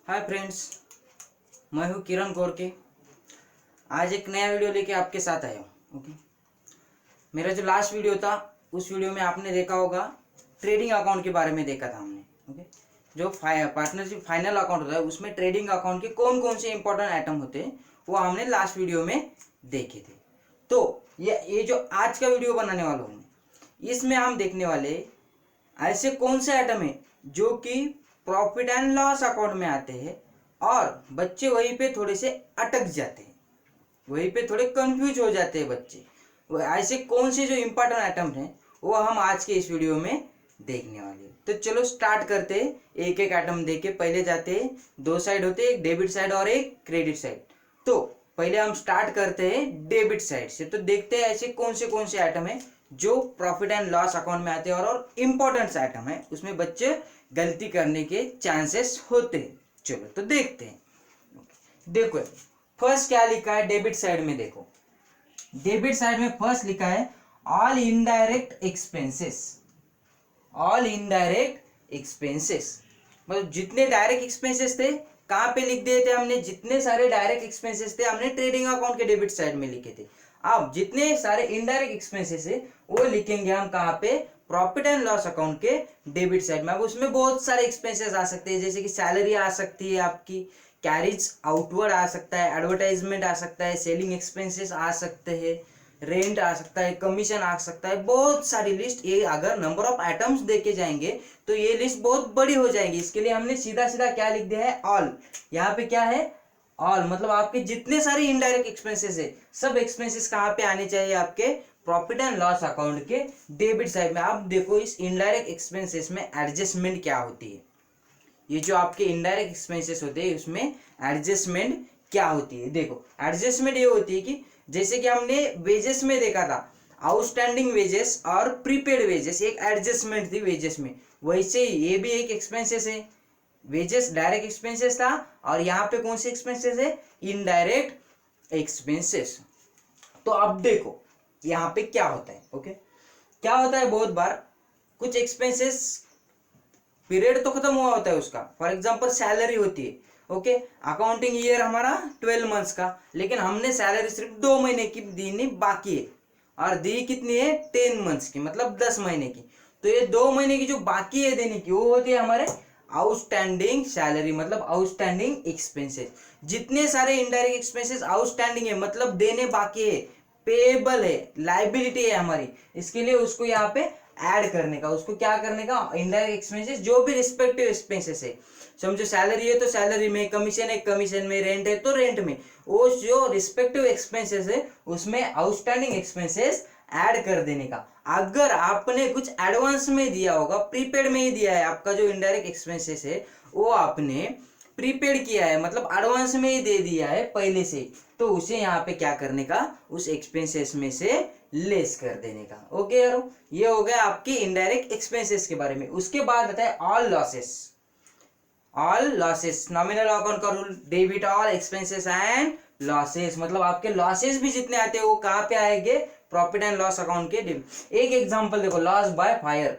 Hi friends, मैं हूँ किरण कौर के। आज एक नया वीडियो लेके आपके साथ आया हूँ। ओके, मेरा जो लास्ट वीडियो था उस वीडियो में आपने देखा होगा ट्रेडिंग अकाउंट के बारे में देखा था हमने। ओके, जो पार्टनरशिप फाइनल अकाउंट होता है उसमें ट्रेडिंग अकाउंट के कौन कौन से इंपॉर्टेंट आइटम होते हैं वो हमने लास्ट वीडियो में देखे थे। तो ये जो आज का वीडियो बनाने वाला हूँ इसमें हम देखने वाले ऐसे कौन से आइटम है जो कि प्रॉफिट एंड लॉस अकाउंट में आते हैं और बच्चे वहीं पे थोड़े से अटक जाते हैं, वहीं पे थोड़े कंफ्यूज हो जाते हैं बच्चे। वो ऐसे कौन से जो इम्पोर्टेंट आइटम हैं वो हम आज के इस वीडियो में देखने वाले हैं। तो चलो स्टार्ट करते हैं, एक एक आइटम देख के। पहले जाते हैं, दो साइड होते हैं, एक डेबिट साइड और एक क्रेडिट साइड। तो पहले हम स्टार्ट करते हैं डेबिट साइड से। तो देखते हैं ऐसे कौन से आइटम है जो प्रॉफिट एंड लॉस अकाउंट में आते हैं और इम्पोर्टेंट आइटम है, उसमें बच्चे गलती करने के चांसेस होते हैं। चलो तो देखते हैं। देखो फर्स्ट क्या लिखा है डेबिट साइड में। देखो डेबिट साइड में फर्स्ट लिखा है all indirect expenses. All indirect expenses मतलब जितने डायरेक्ट एक्सपेंसेस थे कहाँ पे लिख दिए थे हमने, जितने सारे डायरेक्ट एक्सपेंसेस थे हमने ट्रेडिंग अकाउंट के डेबिट साइड में लिखे थे। अब जितने सारे इनडायरेक्ट एक्सपेंसेस है वो लिखेंगे हम कहाँ पे, प्रॉफिट एंड लॉस अकाउंट के डेबिट साइड में। अब उसमें बहुत सारे एक्सपेंसेस आ सकते हैं, जैसे कि सैलरी आ सकती है आपकी, कैरिज आउटवर्ड आ सकता है, एडवर्टाइजमेंट आ सकता है, सेलिंग एक्सपेंसेस आ सकते हैं, रेंट आ सकता है, कमीशन आ सकता है, बहुत सारी लिस्ट। ये अगर नंबर ऑफ आइटम्स देखे जाएंगे तो ये लिस्ट बहुत बड़ी हो जाएगी। इसके लिए हमने सीधा सीधा क्या लिख दिया है, ऑल। यहाँ पे क्या है, ऑल मतलब आपके जितने सारे इनडायरेक्ट एक्सपेंसेस है सब एक्सपेंसेस कहाँ पे आने चाहिए, आपके प्रॉफिट एंड लॉस अकाउंट के डेबिट साइड में। आप देखो इस इनडायरेक्ट एक्सपेंसेस में एडजस्टमेंट क्या होती है, ये जो आपके इनडायरेक्ट एक्सपेंसेस होते हैं उसमें एडजस्टमेंट क्या होती है। देखो एडजस्टमेंट ये होती है कि जैसे कि हमने वेजेस में देखा था, आउटस्टैंडिंग वेजेस और प्रीपेड वेजेस एक एडजस्टमेंट थी वेजेस में, वैसे ही ये भी एक एक्सपेंसेस है। वेजेस डायरेक्ट एक्सपेंसेस था और यहाँ पे कौन से एक्सपेंसेस है, इनडायरेक्ट एक्सपेंसेस। तो अब देखो यहाँ पे क्या होता है। ओके, क्या होता है, बहुत बार कुछ एक्सपेंसेस पीरियड तो खत्म हुआ होता है उसका। फॉर एग्जांपल सैलरी होती है, ओके, अकाउंटिंग ईयर हमारा 12 मंथ्स का, लेकिन हमने सैलरी सिर्फ 2 महीने की देनी बाकी है और दी कितनी है, 10 मंथ्स की, मतलब 10 महीने की। तो ये 2 महीने की जो बाकी है देने की वो होती है हमारे आउटस्टैंडिंग सैलरी, मतलब आउटस्टैंडिंग एक्सपेंसेस। जितने सारे इनडायरेक्ट एक्सपेंसेस आउटस्टैंडिंग है मतलब देने बाकी है, पेएबल है, लाइबिलिटी है हमारी, इसके लिए उसको यहाँ पे ऐड करने का, उसको क्या करने का, इनडायरेक्ट एक्सपेंसेस जो भी रिस्पेक्टिव एक्सपेंसेस है। समझो सैलरी है तो सैलरी में, कमीशन है कमीशन में, रेंट है तो रेंट में, वो जो रिस्पेक्टिव एक्सपेंसेस है उसमें आउटस्टैंडिंग एक्सपेंसेस ऐड कर देने का। अगर आपने कुछ एडवांस में दिया होगा, प्रीपेड में ही दिया है, आपका जो इनडायरेक्ट एक्सपेंसेस है वो आपने प्रीपेड किया है मतलब एडवांस में ही दे दिया है पहले से, तो उसे यहाँ पे क्या करने का, उस एक्सपेंसेस में से लेस कर देने का। ओके यारो, ये हो गया आपके इनडायरेक्ट एक्सपेंसेस के बारे में। उसके बाद आता है all losses. All losses nominal account का rule, debit all expenses and losses, मतलब आपके लॉसेस भी जितने आते हैं वो कहाँ पे आएंगे, प्रॉफिट एंड लॉस अकाउंट के डेबिट। एक एग्जांपल देखो, loss by fire.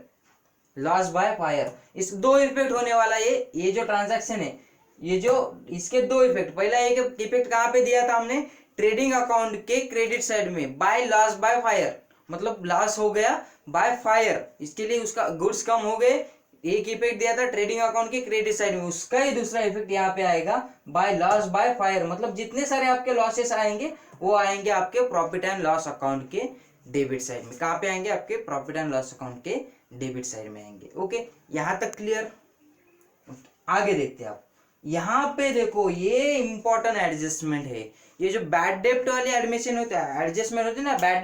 Loss by fire, इस दो इफेक्ट होने वाला ये जो ट्रांजैक्शन है, ये जो इसके दो इफेक्ट, पहला एक इफेक्ट कहाँ पे दिया था हमने, ट्रेडिंग अकाउंट के क्रेडिट साइड में, बाय लॉस बाय फायर, मतलब लॉस हो गया बाय फायर, इसके लिए उसका गुड्स कम हो गए। एक इफेक्ट दिया था ट्रेडिंग अकाउंट के क्रेडिट साइड में, उसका ही दूसरा इफेक्ट यहाँ पे आएगा बाय लॉस बाय फायर, मतलब जितने सारे आपके लॉसेस आएंगे वो आएंगे आपके प्रॉफिट एंड लॉस अकाउंट के डेबिट साइड में। कहाँ पे आएंगे, आपके प्रॉफिट एंड लॉस अकाउंट के डेबिट साइड में आएंगे। ओके, यहाँ तक क्लियर। आगे देखते हैं आप, यहाँ पे देखो ये इंपॉर्टेंट एडजस्टमेंट है। ये जो बैड डेट वाली एडमिशन होता है, एडजस्टमेंट होती है ना, बैड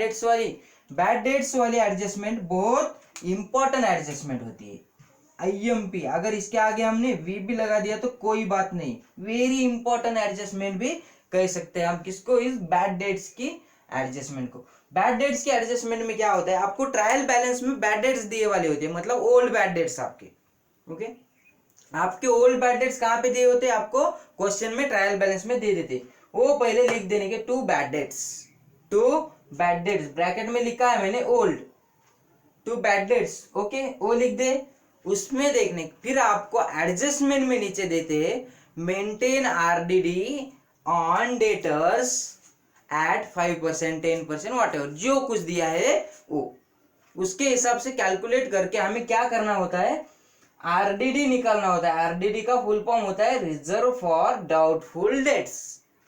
डेट्स वाली एडजस्टमेंट बहुत इंपॉर्टेंट एडजस्टमेंट होती है। आईएमपी, अगर इसके आगे हमने वी भी लगा दिया तो कोई बात नहीं, वेरी इंपॉर्टेंट एडजस्टमेंट भी कह सकते हैं हम किसको, इस बैड डेट्स की एडजस्टमेंट को। बैड डेट्स की एडजस्टमेंट में क्या होता है, आपको ट्रायल बैलेंस में बैड डेट्स दिए वाले होते हैं, मतलब ओल्ड बैड डेट्स आपके। ओके, आपके ओल्ड बैड डेट्स कहाँ पे दिए होते हैं, आपको क्वेश्चन में ट्रायल बैलेंस में दे देते, वो पहले लिख देने के to bad debts. To bad debts bracket में लिखा है मैंने old, to bad debts, okay, वो लिख दे। उसमें देखने फिर आपको एडजस्टमेंट में नीचे देते हैं maintain RDD on debtors at 5%, 10%, whatever, जो कुछ दिया है वो उसके हिसाब से कैलकुलेट करके हमें क्या करना होता है, आरडीडी निकालना होता है। आरडीडी का फुल फॉर्म होता है रिजर्व फॉर डाउटफुल डेट्स,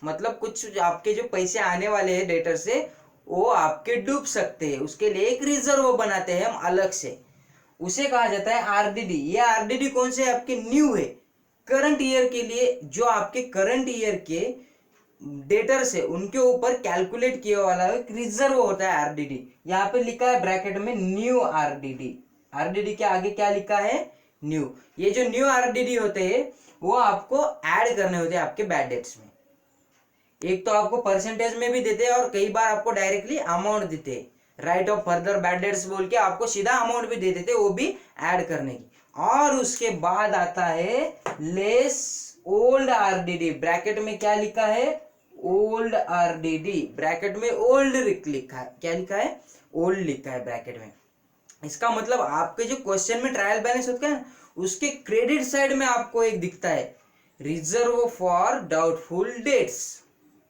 मतलब कुछ आपके जो पैसे आने वाले हैं डेटर से वो आपके डूब सकते हैं, उसके लिए एक रिजर्व बनाते हैं हम अलग से, उसे कहा जाता है आरडीडी। ये आरडीडी कौन से आपके न्यू है, करंट ईयर के लिए, जो आपके करंट ईयर के डेटर से उनके ऊपर कैलकुलेट किया वाला एक रिजर्व होता है आरडीडी। यहाँ पे लिखा है ब्रैकेट में न्यू आरडीडी, आरडीडी के आगे क्या लिखा है, न्यू। ये जो न्यू आरडीडी होते हैं वो आपको ऐड करने होते हैं आपके बैड डेट्स में। एक तो आपको परसेंटेज में भी देते हैं और कई बार आपको डायरेक्टली अमाउंट देते हैं, right of further bad debts बोल के आपको सीधा अमाउंट भी दे देते हैं, वो भी ऐड करने की। और उसके बाद आता है लेस ओल्ड आरडीडी, ब्रैकेट में क्या लिखा है, ओल्ड आरडीडी, ब्रैकेट में ओल्ड लिखा है, क्या लिखा है, ओल्ड लिखा है ब्रैकेट में। इसका मतलब आपके जो क्वेश्चन में ट्रायल बैलेंस होता है उसके क्रेडिट साइड में आपको एक दिखता है reserve for doubtful debts,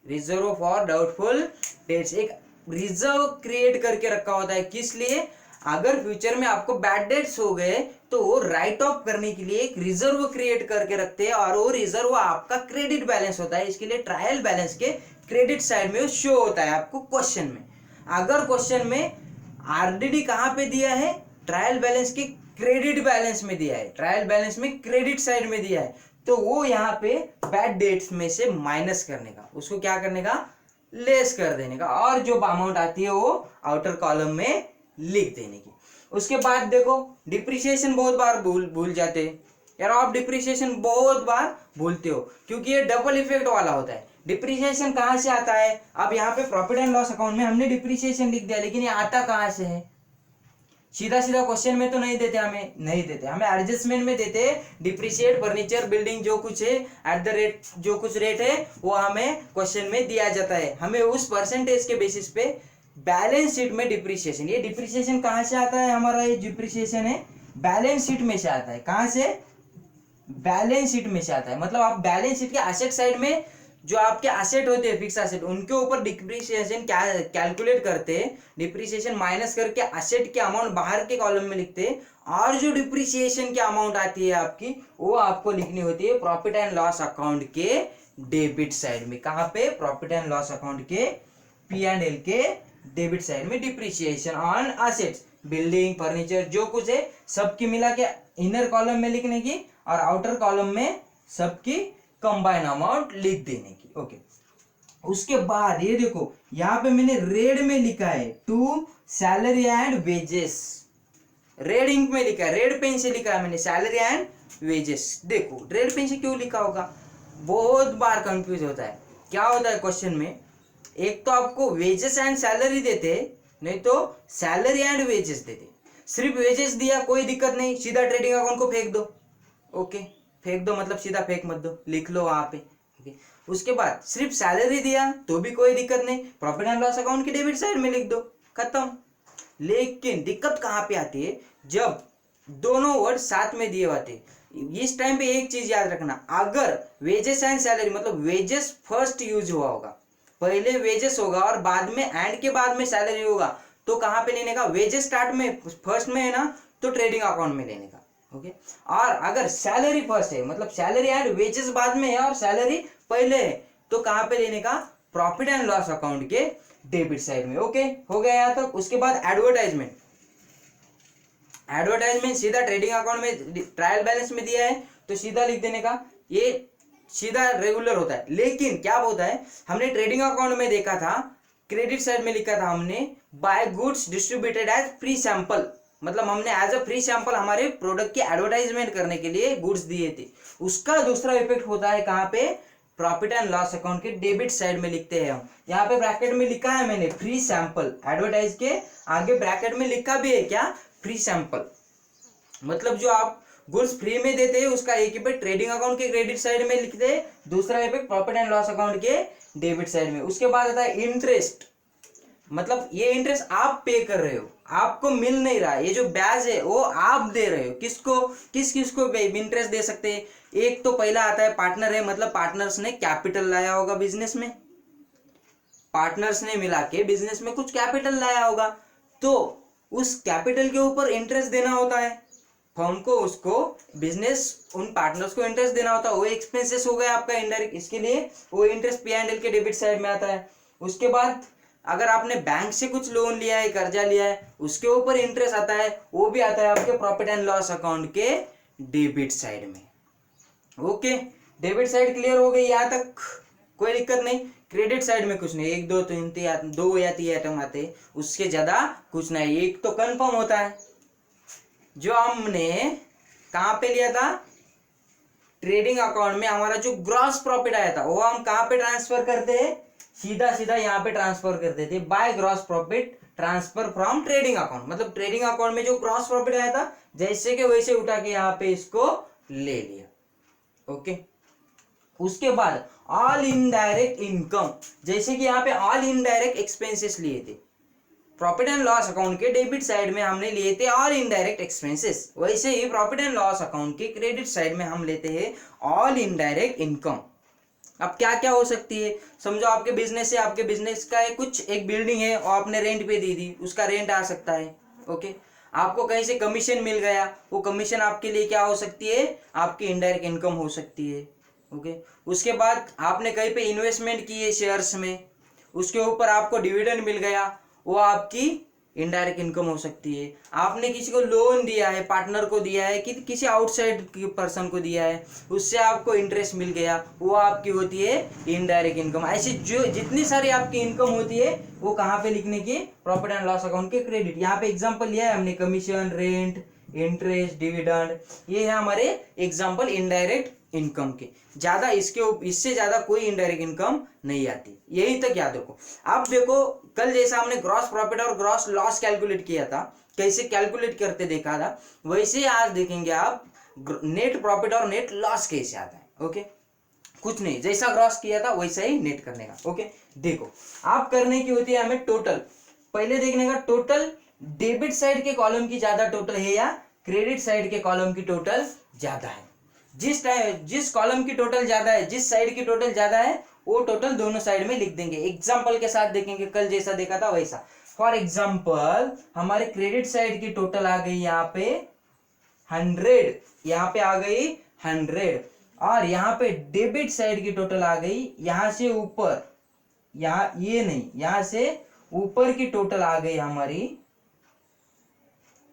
reserve for doubtful debts, एक रिजर्व क्रिएट करके रखा होता है, किस लिए, अगर फ्यूचर में आपको बैड डेट्स हो गए तो वो राइट ऑफ करने के लिए एक रिजर्व क्रिएट करके रखते हैं, और वो रिजर्व आपका क्रेडिट बैलेंस होता है। इसके लिए ट्रायल बैलेंस के क्रेडिट साइड में वो शो होता है आपको क्वेश्चन में। अगर क्वेश्चन में आरडीडी कहाँ पे दिया है, ट्रायल बैलेंस के क्रेडिट बैलेंस में दिया है, ट्रायल बैलेंस में क्रेडिट साइड में दिया है, तो वो यहाँ पे बैड डेट्स में से माइनस करने का, उसको क्या करने का, लेस कर देने का, और जो अमाउंट आती है वो आउटर कॉलम में लिख देने की। उसके बाद देखो डिप्रिसिएशन बहुत बार भूल जाते हैं यार, आप डिप्रिसिएशन बहुत बार भूलते हो क्योंकि ये डबल इफेक्ट वाला होता है। डिप्रिसिएशन कहाँ से आता है, अब यहाँ पे प्रॉफिट एंड लॉस अकाउंट में हमने डिप्रिसिएशन लिख दिया, लेकिन ये आता कहाँ से है, सीधा सीधा क्वेश्चन में तो नहीं देते, हमें नहीं देते, हमें एडजस्टमेंट में देते हैं। डिप्रिशिएट फर्नीचर बिल्डिंग जो कुछ है एट द रेट, जो कुछ रेट है वो हमें क्वेश्चन में दिया जाता है, हमें उस परसेंटेज के बेसिस पे बैलेंस शीट में डिप्रिसिएशन, ये डिप्रिसिएशन कहाँ से आता है, हमारा ये डिप्रिसिएशन है बैलेंस शीट में से आता है। कहाँ से, बैलेंस शीट में से आता है, मतलब आप बैलेंस शीट के एसेट साइड में जो आपके एसेट होते हैं, फिक्स एसेट, उनके ऊपर डिप्रिसिएशन कैलकुलेट करते हैं, डिप्रिसिएशन माइनस करके एसेट के अमाउंट बाहर के कॉलम में लिखते हैं, और जो डिप्रिसिएशन की अमाउंट आती है आपकी वो आपको लिखनी होती है प्रॉफिट एंड लॉस अकाउंट के डेबिट साइड में। कहाँ पे, प्रॉफिट एंड लॉस अकाउंट के P&L के डेबिट साइड में depreciation on assets, building furniture जो कुछ है सबकी मिला के इनर कॉलम में लिखने की, और आउटर कॉलम में सबकी कंबाइन अमाउंट लिख देने की। ओके, उसके बाद ये देखो यहाँ पे मैंने रेड में लिखा है to salary and wages, red ink में लिखा है, रेड पेन से लिखा है मैंने सैलरी एंड वेजेस। देखो रेड पेन से क्यों लिखा होगा, बहुत बार कंफ्यूज होता है। क्या होता है क्वेश्चन में, एक तो आपको वेजेस एंड सैलरी देते, नहीं तो सैलरी एंड वेजेस देते। सिर्फ वेजेस दिया कोई दिक्कत नहीं, सीधा ट्रेडिंग अकाउंट को फेंक दो, ओके फेंक दो मतलब सीधा फेंक मत दो, लिख लो वहां पे। उसके बाद सिर्फ सैलरी दिया तो भी कोई दिक्कत नहीं, प्रॉफिट एंड लॉस अकाउंट की डेबिट साइड में लिख दो, खत्म। लेकिन दिक्कत कहाँ पे आती है, जब दोनों वर्ड साथ में दिए होते, इस टाइम पे एक चीज याद रखना, अगर वेजेस एंड सैलरी मतलब वेजेस फर्स्ट यूज हुआ होगा, पहले वेजेस होगा और बाद में एंड के बाद में सैलरी होगा, तो कहाँ पे लेने का, वेजेस स्टार्ट में फर्स्ट में है ना, तो ट्रेडिंग अकाउंट में लेने का, ओके। और अगर सैलरी फर्स्ट है मतलब सैलरी एंड वेजेस बाद में है और सैलरी पहले है, तो कहाँ पे लेने का, प्रॉफिट एंड लॉस अकाउंट के डेबिट साइड में। ओके हो गया यहाँ तक। उसके बाद एडवर्टाइजमेंट, एडवर्टाइजमेंट सीधा ट्रेडिंग अकाउंट में ट्रायल बैलेंस में दिया है तो सीधा लिख देने का, ये सीधा रेगुलर होता है। लेकिन क्या होता है, हमने ट्रेडिंग अकाउंट में देखा था, क्रेडिट साइड में लिखा था हमने by goods distributed as free sample, मतलब हमने एज अ फ्री सैंपल हमारे प्रोडक्ट की एडवर्टाइजमेंट करने के लिए गुड्स दिए थे। उसका दूसरा इफेक्ट होता है कहाँ पे, प्रॉफिट एंड लॉस अकाउंट के डेबिट साइड में लिखते हैं हम। यहाँ पे ब्रैकेट में लिखा है मैंने फ्री सैंपल, एडवर्टाइज के आगे ब्रैकेट में लिखा भी है क्या, फ्री सैंपल, मतलब जो आप गुड्स फ्री में देते हैं उसका एक इफेक्ट ट्रेडिंग अकाउंट के क्रेडिट साइड में लिखते हैं, दूसरा effect profit and loss account के डेबिट साइड में। उसके बाद आता है इंटरेस्ट, मतलब ये इंटरेस्ट आप पे कर रहे हो, आपको मिल नहीं रहा, ये जो ब्याज है वो आप दे रहे हो। किसको, किसको इंटरेस्ट दे सकते हैं? एक तो पहला आता है पार्टनर है, मतलब पार्टनर्स ने कैपिटल लाया होगा बिजनेस में, पार्टनर्स ने मिला के बिजनेस में कुछ कैपिटल लाया होगा, तो उस कैपिटल के ऊपर इंटरेस्ट देना होता है फर्म को, उसको बिजनेस उन पार्टनर्स को इंटरेस्ट देना होता है। वो एक्सपेंसेस हो गया आपका इनडायरेक्ट, इसके लिए वो इंटरेस्ट P&L के डेबिट साइड में आता है। उसके बाद अगर आपने बैंक से कुछ लोन लिया है, कर्जा लिया है, उसके ऊपर इंटरेस्ट आता है, वो भी आता है आपके प्रॉफिट एंड लॉस अकाउंट के डेबिट साइड में। ओके, डेबिट साइड क्लियर हो गई, यहाँ तक कोई दिक्कत नहीं। क्रेडिट साइड में कुछ नहीं, एक दो दो या तीन आइटम आते, उसके ज्यादा कुछ नहीं। एक तो कंफर्म होता है, जो हमने कहां पे लिया था, ट्रेडिंग अकाउंट में हमारा जो ग्रॉस प्रॉफिट आया था वो हम कहां पे ट्रांसफर करते हैं, सीधा सीधा यहाँ पे ट्रांसफर कर देते हैं by gross profit transfer from trading account. मतलब ट्रेडिंग अकाउंट में जो ग्रॉस प्रॉफिट आया था जैसे कि वैसे उठा के यहाँ पे इसको ले लिया। ओके, उसके बाद ऑल इनडायरेक्ट इनकम, जैसे कि यहाँ पे ऑल इनडायरेक्ट एक्सपेंसेस लिए थे, प्रॉफिट एंड लॉस अकाउंट के डेबिट साइड में हमने लिए थे ऑल इनडायरेक्ट एक्सपेंसेस, वैसे ही प्रॉफिट एंड लॉस अकाउंट के क्रेडिट साइड में हम लेते हैं ऑल इनडायरेक्ट इनकम। अब क्या क्या हो सकती है, समझो आपके बिजनेस है, आपके बिजनेस का कुछ एक बिल्डिंग है और आपने रेंट पे दी थी, उसका रेंट आ सकता है। ओके, आपको कहीं से कमीशन मिल गया, वो कमीशन आपके लिए क्या हो सकती है, आपकी इनडायरेक्ट इनकम हो सकती है। ओके, उसके बाद आपने कहीं पे इन्वेस्टमेंट की है शेयर्स में, उसके ऊपर आपको डिविडेंड मिल गया, वो आपकी इनडायरेक्ट इनकम हो सकती है। आपने किसी को लोन दिया है, पार्टनर को दिया है कि किसी आउटसाइड पर्सन को दिया है, उससे आपको इंटरेस्ट मिल गया, वो आपकी होती है इनडायरेक्ट इनकम। ऐसी जो जितनी सारी आपकी इनकम होती है वो कहाँ पे लिखने की, प्रॉफिट एंड लॉस अकाउंट के क्रेडिट। यहाँ पे एग्जांपल लिया है हमने, कमीशन, रेंट, इंटरेस्ट, डिविडेंड, ये है हमारे एग्जांपल इनडायरेक्ट इनकम के। ज्यादा इससे ज्यादा कोई इनडायरेक्ट इनकम नहीं आती, यही तक याद रखो। अब देखो, कल जैसा हमने ग्रॉस प्रॉफिट और ग्रॉस लॉस कैलकुलेट किया था, कैसे कैलकुलेट करते देखा था, वैसे आज देखेंगे आप नेट प्रॉफिट और नेट लॉस कैसे आता है। ओके, कुछ नहीं, जैसा ग्रॉस किया था वैसा ही नेट करने का। ओके, देखो आप करने की होती है हमें टोटल, पहले देखने का टोटल डेबिट साइड के कॉलम की ज्यादा टोटल है या क्रेडिट साइड के कॉलम की टोटल ज्यादा है। जिस कॉलम की टोटल ज्यादा है, जिस साइड की टोटल ज्यादा है, वो टोटल दोनों साइड में लिख देंगे, एग्जांपल के साथ देखेंगे, कल जैसा देखा था वैसा। फॉर एग्जांपल हमारे क्रेडिट साइड की टोटल आ गई यहाँ पे 100, यहाँ पे आ गई 100, और यहाँ पे डेबिट साइड की टोटल आ गई, यहां से ऊपर, यहाँ ये नहीं, यहां से ऊपर की टोटल आ गई हमारी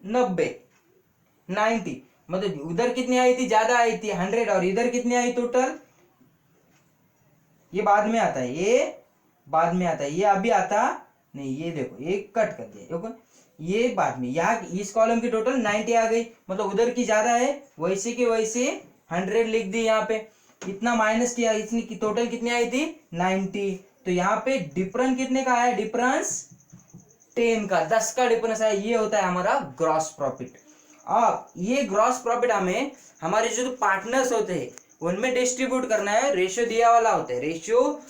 90। मतलब उधर कितनी आई थी, ज्यादा आई थी 100, और इधर कितनी आई टोटल, ये बाद में आता है, ये बाद में आता है, ये अभी आता नहीं, ये देखो ये कट कर दिया। ओके, ये बाद में, यहाँ इस कॉलम की टोटल 90 आ गई, मतलब उधर की ज्यादा है, वैसे के वैसे 100 लिख दी, यहाँ पे इतना माइनस किया, इसने की टोटल कितनी आई थी 90, तो यहाँ पे डिफरेंस कितने का आया, डिफरेंस 10 का, 10 का डिफरेंस आया, ये होता है हमारा ग्रॉस प्रॉफिट। अब ये ग्रॉस प्रॉफिट हमें हमारे जो पार्टनर्स होते हैं उनमें डिस्ट्रीब्यूट करना है, रेशियो दिया वाला होता है, रेशियो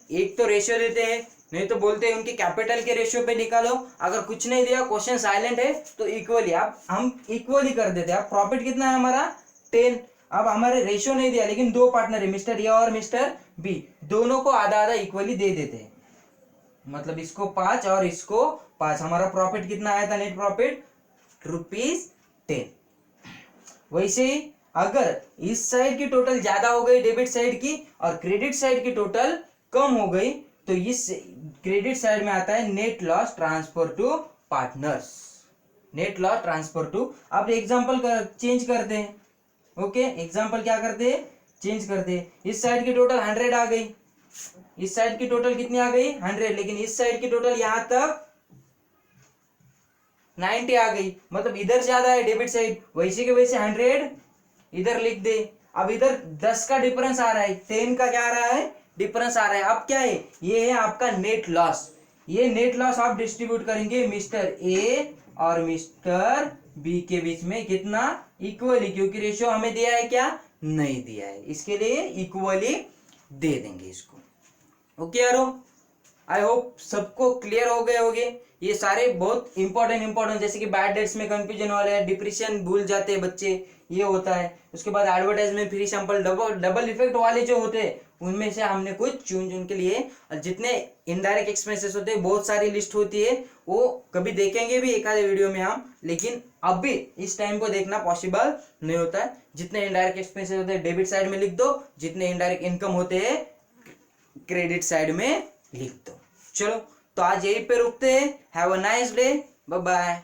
एक तो रेशियो देते हैं, नहीं तो बोलते हैं उनके कैपिटल के रेशियो पे निकालो, अगर कुछ नहीं दिया, क्वेश्चन साइलेंट है, तो इक्वली आप हम इक्वली कर देते हैं। अब प्रॉफिट कितना है हमारा 10, अब हमारे रेशियो नहीं दिया, लेकिन दो पार्टनर है, मिस्टर ए और मिस्टर बी, दोनों को आधा आधा इक्वली दे देते हैं, मतलब इसको 5 और इसको 5, हमारा प्रॉफिट कितना आया था, नेट प्रॉफिट ₹10। वैसे ही अगर इस साइड की टोटल ज्यादा हो गई डेबिट साइड की और क्रेडिट साइड की टोटल कम हो गई, तो इस क्रेडिट साइड में आता है net loss transfer to partners, net loss transfer to. अब एग्जांपल चेंज करते हैं। ओके, एग्जांपल क्या करते हैं, चेंज करते हैं। इस साइड की टोटल 100 आ गई, इस साइड की टोटल कितनी आ गई 100, लेकिन इस साइड की टोटल यहां तक 90 आ गई, मतलब इधर ज्यादा है डेबिट साइड, वैसे के वैसे 100 इधर लिख दे। अब इधर 10 का डिफरेंस आ रहा है, 10 का क्या आ रहा है, डिफरेंस आ रहा है। अब क्या है, ये है आपका नेट लॉस, ये नेट लॉस आप डिस्ट्रीब्यूट करेंगे मिस्टर ए और मिस्टर बी के बीच में, कितना इक्वली, क्योंकि रेशियो हमें दिया है क्या, नहीं दिया है, इसके लिए इक्वली दे देंगे इसको। ओके यारो, आई होप सबको क्लियर हो गए होंगे। ये सारे बहुत इंपॉर्टेंट जैसे कि बैड डेट्स में कंफ्यूजन वाले है, डिप्रेशन भूल जाते हैं बच्चे, ये होता है। उसके बाद advertisement free sample, double effect वाले जो होते हैं उनमें से हमने कुछ चुन के लिए, और जितने इनडायरेक्ट एक्सपेंसेस होते हैं बहुत सारी लिस्ट होती है, वो कभी देखेंगे भी एक आधे वीडियो में हम, लेकिन अभी इस टाइम को देखना पॉसिबल नहीं होता है। जितने इनडायरेक्ट एक्सपेंसेस होते हैं डेबिट साइड में लिख दो, जितने इनडायरेक्ट इनकम होते हैं क्रेडिट साइड में लिख दो। चलो तो आज यहीं पे रुकते हैं। Have a nice day, bye bye.